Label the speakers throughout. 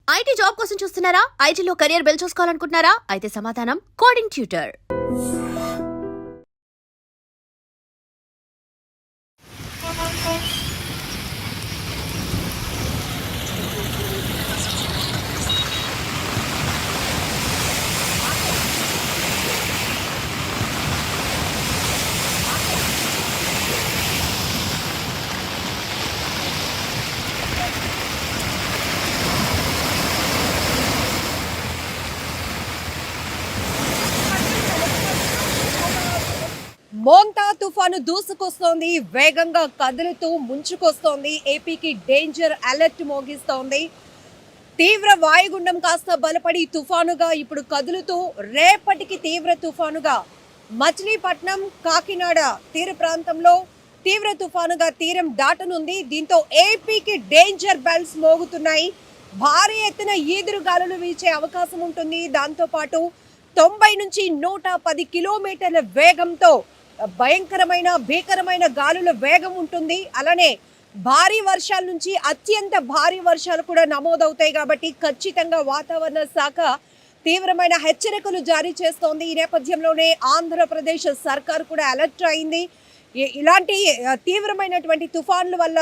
Speaker 1: IT job కోసం చూస్తున్నారా? ఐటీలో కెరియర్ బిల్డ్ చూసుకోవాలనుకుంటున్నారా? అయితే సమాధానం కోడింగ్ ట్యూటర్.
Speaker 2: మోంతా తుఫాను దూసుకొస్తోంది, వేగంగా కదులుతూ ముంచుకొస్తోంది. ఏపీకి డేంజర్ అలర్ట్ మోగిస్తోంది. తీవ్ర వాయుగుండం కాస్త బలపడి తుఫానుగా ఇప్పుడు కదులుతూ రేపటికి తీవ్ర తుఫానుగా మచిలీపట్నం, కాకినాడ తీర ప్రాంతంలో తీవ్ర తుఫానుగా తీరం దాటనుంది. దీంతో ఏపీకి డేంజర్ బెల్స్ మోగుతున్నాయి. భారీ ఎత్తున ఈదురు గాలులు వీచే అవకాశం ఉంటుంది. దాంతోపాటు 90 నుంచి 110 కిలోమీటర్ల వేగంతో భీకరమైన గాలుల వేగం ఉంటుంది. అలానే భారీ వర్షాల నుంచి అత్యంత భారీ వర్షాలు కూడా నమోదవుతాయి. కాబట్టి ఖచ్చితంగా వాతావరణ శాఖ తీవ్రమైన హెచ్చరికలు జారీ చేస్తోంది. ఈ నేపథ్యంలోనే ఆంధ్రప్రదేశ్ సర్కార్ కూడా అలర్ట్ అయింది. ఇలాంటి తీవ్రమైనటువంటి తుఫాన్ల వల్ల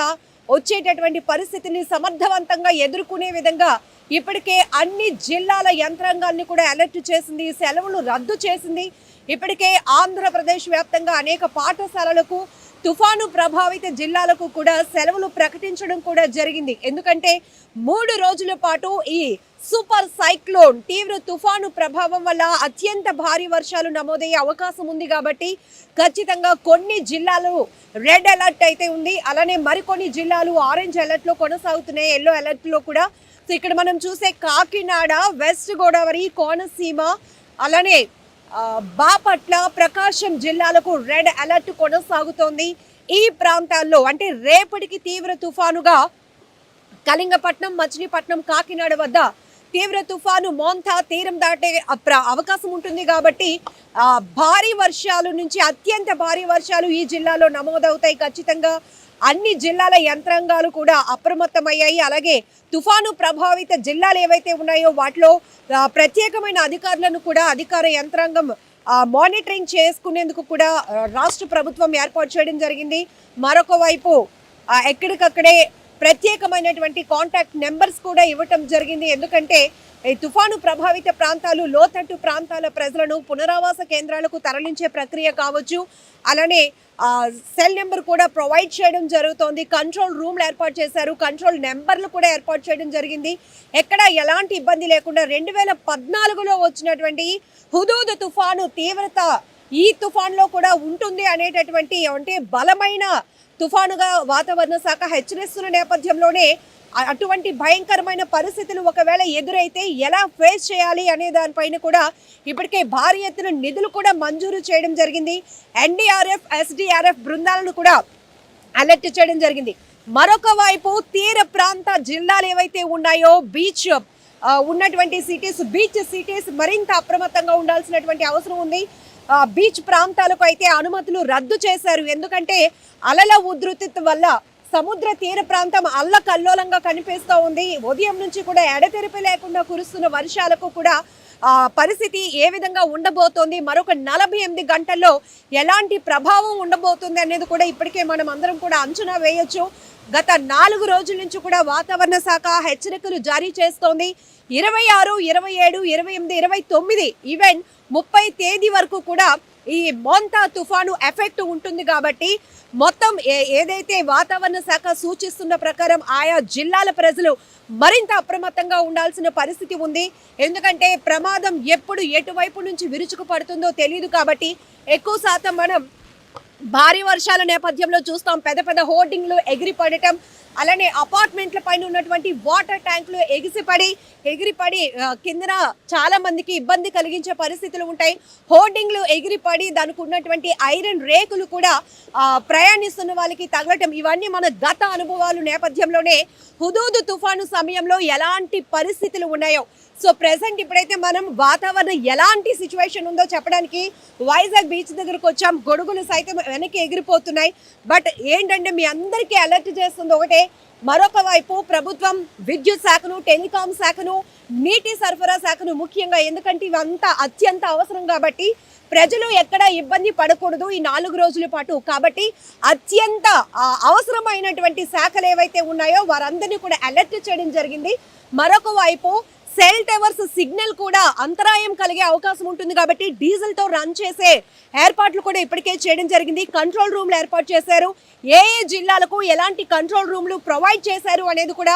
Speaker 2: వచ్చేటటువంటి పరిస్థితిని సమర్థవంతంగా ఎదుర్కొనే విధంగా ఇప్పటికే అన్ని జిల్లాల యంత్రాంగాన్ని కూడా అలర్ట్ చేసింది. సెలవులు రద్దు చేసింది. ఇప్పటికే ఆంధ్రప్రదేశ్ వ్యాప్తంగా అనేక పాఠశాలలకు, తుఫాను ప్రభావిత జిల్లాలకు కూడా సెలవులు ప్రకటించడం కూడా జరిగింది. ఎందుకంటే 3 రోజుల పాటు ఈ సూపర్ సైక్లోన్ తీవ్ర తుఫాను ప్రభావం వల్ల అత్యంత భారీ వర్షాలు నమోదయ్యే అవకాశం ఉంది. కాబట్టి ఖచ్చితంగా కొన్ని జిల్లాలు రెడ్ అలర్ట్ అయితే ఉంది. అలానే మరికొన్ని జిల్లాలు ఆరెంజ్ అలర్ట్లో కొనసాగుతున్నాయి, ఎల్లో అలర్ట్లో కూడా. సో ఇక్కడ మనం చూసే కాకినాడ, వెస్ట్ గోదావరి, కోనసీమ, అలానే బాపట్ల, ప్రకాశం జిల్లాలకు రెడ్ అలర్ట్ కొనసాగుతోంది. ఈ ప్రాంతాల్లో అంటే రేపటికి తీవ్ర తుఫానుగా కళింగపట్నం, మచిలీపట్నం, కాకినాడ వద్ద తీవ్ర తుఫాను మోంతా తీరం దాటే అవకాశం ఉంటుంది. కాబట్టి భారీ వర్షాల నుంచి అత్యంత భారీ వర్షాలు ఈ జిల్లాలో నమోదవుతాయి. ఖచ్చితంగా అన్ని జిల్లాల యంత్రాంగాలు కూడా అప్రమత్తమయ్యాయి. అలాగే తుఫాను ప్రభావిత జిల్లాలు ఏవైతే ఉన్నాయో వాటిలో ప్రత్యేకమైన అధికారులను కూడా అధికార యంత్రాంగం మానిటరింగ్ చేసుకునేందుకు కూడా రాష్ట్ర ప్రభుత్వం ఏర్పాటు చేయడం జరిగింది. మరొక వైపు ఎక్కడికక్కడే ప్రత్యేకమైనటువంటి కాంటాక్ట్ నెంబర్స్ కూడా ఇవ్వటం జరిగింది. ఎందుకంటే ఈ తుఫాను ప్రభావిత ప్రాంతాలు, లోతట్టు ప్రాంతాల ప్రజలను పునరావాస కేంద్రాలకు తరలించే ప్రక్రియ కావచ్చు. అలానే సెల్ నెంబర్ కూడా ప్రొవైడ్ చేయడం జరుగుతోంది. కంట్రోల్ రూమ్లు ఏర్పాటు చేశారు, కంట్రోల్ నెంబర్లు కూడా ఏర్పాటు చేయడం జరిగింది. ఎక్కడ ఎలాంటి ఇబ్బంది లేకుండా 2014లో వచ్చినటువంటి హుదూద్ తుఫాను తీవ్రత ఈ తుఫాన్లో కూడా ఉంటుంది అనేటటువంటి అంటే బలమైన తుఫానుగా వాతావరణ శాఖ హెచ్చరిస్తున్న నేపథ్యంలోనే అటువంటి భయంకరమైన పరిస్థితులు ఒకవేళ ఎదురైతే ఎలా ఫేస్ చేయాలి అనే దానిపైన కూడా ఇప్పటికే భారీ ఎత్తున నిధులు కూడా మంజూరు చేయడం జరిగింది. ఎన్డీఆర్ఎఫ్, ఎస్డీఆర్ఎఫ్ బృందాలను కూడా అలర్ట్ చేయడం జరిగింది. మరొక వైపు తీర ప్రాంత జిల్లాలు ఏవైతే ఉన్నాయో, బీచ్ ఉన్నటువంటి సిటీస్, బీచ్ సిటీస్ మరింత అప్రమత్తంగా ఉండాల్సినటువంటి అవసరం ఉంది. బీచ్ ప్రాంతాలకు అయితే అనుమతులు రద్దు చేశారు. ఎందుకంటే అలల ఉధృతి వల్ల సముద్ర తీర ప్రాంతం అల్లకల్లోలంగా కనిపిస్తూ ఉంది. ఉదయం నుంచి కూడా ఎడతెరిపి లేకుండా కురుస్తున్న వర్షాలకు కూడా పరిస్థితి ఏ విధంగా ఉండబోతోంది, మరొక 48 గంటల్లో ఎలాంటి ప్రభావం ఉండబోతుంది అనేది కూడా ఇప్పటికే మనం అందరం కూడా అంచనా వేయొచ్చు. గత 4 రోజుల నుంచి కూడా వాతావరణ శాఖ హెచ్చరికలు జారీ చేస్తోంది. 26, 27, 28, 29 ఈవెన్ 30 తేదీ వరకు కూడా ఈ మోంతా తుఫాను ఎఫెక్ట్ ఉంటుంది. కాబట్టి మొత్తం ఏదైతే వాతావరణ శాఖ సూచిస్తున్న ప్రకారం ఆయా జిల్లాల ప్రజలు మరింత అప్రమత్తంగా ఉండాల్సిన పరిస్థితి ఉంది. ఎందుకంటే ప్రమాదం ఎప్పుడు ఎటువైపు నుంచి విరుచుకు పడుతుందో తెలియదు. కాబట్టి ఎక్కువ శాతం మనం భారీ వర్షాల నేపథ్యంలో చూస్తాం పెద్ద పెద్ద హోర్డింగ్లు ఎగిరిపడటం, అలానే అపార్ట్మెంట్ల పైన ఉన్నటువంటి వాటర్ ట్యాంకులు ఎగిరిపడి కింద చాలా మందికి ఇబ్బంది కలిగించే పరిస్థితులు ఉంటాయి. హోర్డింగ్లు ఎగిరిపడి దానికి ఉన్నటువంటి ఐరన్ రేకులు కూడా ప్రయాణిస్తున్న వాళ్ళకి తగలటం, ఇవన్నీ మన గత అనుభవాలు నేపథ్యంలోనే హుదూద్ తుఫాను సమయంలో ఎలాంటి పరిస్థితులు ఉన్నాయో. సో ప్రెసెంట్ ఇప్పుడైతే మనం వాతావరణం ఎలాంటి సిచ్యువేషన్ ఉందో చెప్పడానికి వైజాగ్ బీచ్ దగ్గరకు వచ్చాం. గొడుగులు సైతం వెనక్కి ఎగిరిపోతున్నాయి. బట్ ఏంటంటే మీ అందరికీ అలర్ట్ చేస్తుంది ఒకటే, మరొక వైపు ప్రభుత్వం విద్యుత్ శాఖను, టెలికాం శాఖను, నీటి సరఫరా శాఖను ముఖ్యంగా, ఎందుకంటే ఇవంతా అత్యంత అవసరం కాబట్టి ప్రజలు ఎక్కడ ఇబ్బంది పడకూడదు ఈ 4 రోజుల పాటు. కాబట్టి అత్యంత అవసరమైనటువంటి శాఖలు ఏవైతే ఉన్నాయో వారందరినీ కూడా అలర్ట్ చేయడం జరిగింది. మరొక వైపు సెల్ టవర్స్ సిగ్నల్ కూడా అంతరాయం కలిగే అవకాశం ఉంటుంది కాబట్టి డీజిల్ తో రన్ చేసే ఏర్పాట్లు కూడా ఇప్పటికే చేయడం జరిగింది. కంట్రోల్ రూమ్లు ఏర్పాటు చేశారు. ఏ జిల్లాలకు ఎలాంటి కంట్రోల్ రూమ్లు ప్రొవైడ్ చేశారు అనేది కూడా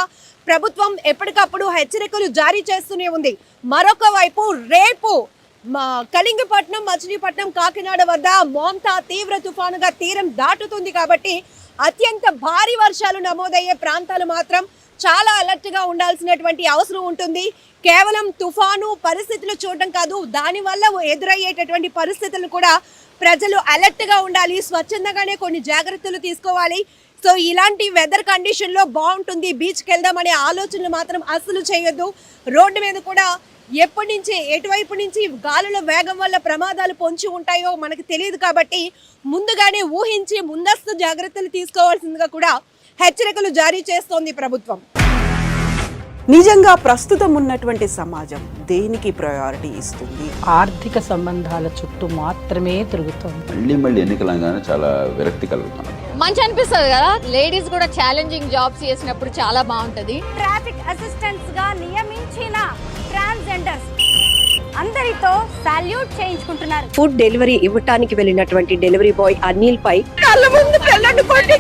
Speaker 2: ప్రభుత్వం ఎప్పటికప్పుడు హెచ్చరికలు జారీ చేస్తూనే ఉంది. మరొక వైపు రేపు కళింగపట్నం, మచిలీపట్నం, కాకినాడ వద్ద మోంతా తీవ్ర తుఫానుగా తీరం దాటుతుంది కాబట్టి అత్యంత భారీ వర్షాలు నమోదయ్యే ప్రాంతాలు మాత్రం చాలా అలర్ట్ గా ఉండాల్సినటువంటి అవసరం ఉంటుంది. కేవలం తుఫాను పరిస్థితులు చూడడం కాదు, దానివల్ల ఎదురయ్యేటటువంటి పరిస్థితులు కూడా ప్రజలు అలర్ట్ గా ఉండాలి. స్వచ్ఛందంగానే కొన్ని జాగ్రత్తలు తీసుకోవాలి. సో ఇలాంటి వెదర్ కండిషన్ లో బాగుంటుంది, బీచ్కి వెళ్దామనే ఆలోచనలు మాత్రం అస్సలు చేయొద్దు. రోడ్డు మీద కూడా ఎప్పటి నుంచి, ఎటువైపు నుంచి గాలుల వేగం వల్ల ప్రమాదాలు పొంచి ఉంటాయో మనకు తెలియదు కాబట్టి ముందుగానే ఊహించి ముందస్తు జాగ్రత్తలు తీసుకోవాల్సిందిగా కూడా హెచ్చరికలు జారీ చేస్తోంది ప్రభుత్వం.
Speaker 3: నిజంగా ప్రస్తుతం ఉన్నటువంటి సమాజం దేనికి ప్రయారిటీ ఇస్తుంది?
Speaker 4: ఆర్థిక సంబంధాల చుట్టూ మాత్రమే తిరుగుతుంది.
Speaker 5: మళ్ళీ ఎన్నికలంగానే చాలా విరక్తి కలుగుతున్నాం.
Speaker 6: మంచి అనిపిస్తుంది కదా, లేడీస్ కూడా ఛాలెంజింగ్ జాబ్స్ చేసినప్పుడు చాలా బాగుంటది.
Speaker 7: ట్రాఫిక్ అసిస్టెంట్స్ గా నియమించిన ట్రాన్స్జెండర్స్ అందరితో సాల్యూట్ చేయించుకుంటున్నారు.
Speaker 2: ఫుడ్ డెలివరీ ఇవ్వటానికి వెళ్ళినటువంటి డెలివరీ బాయ్ అనిల్ పై కళ్ళ ముందు పెళ్ళండి కొట్టి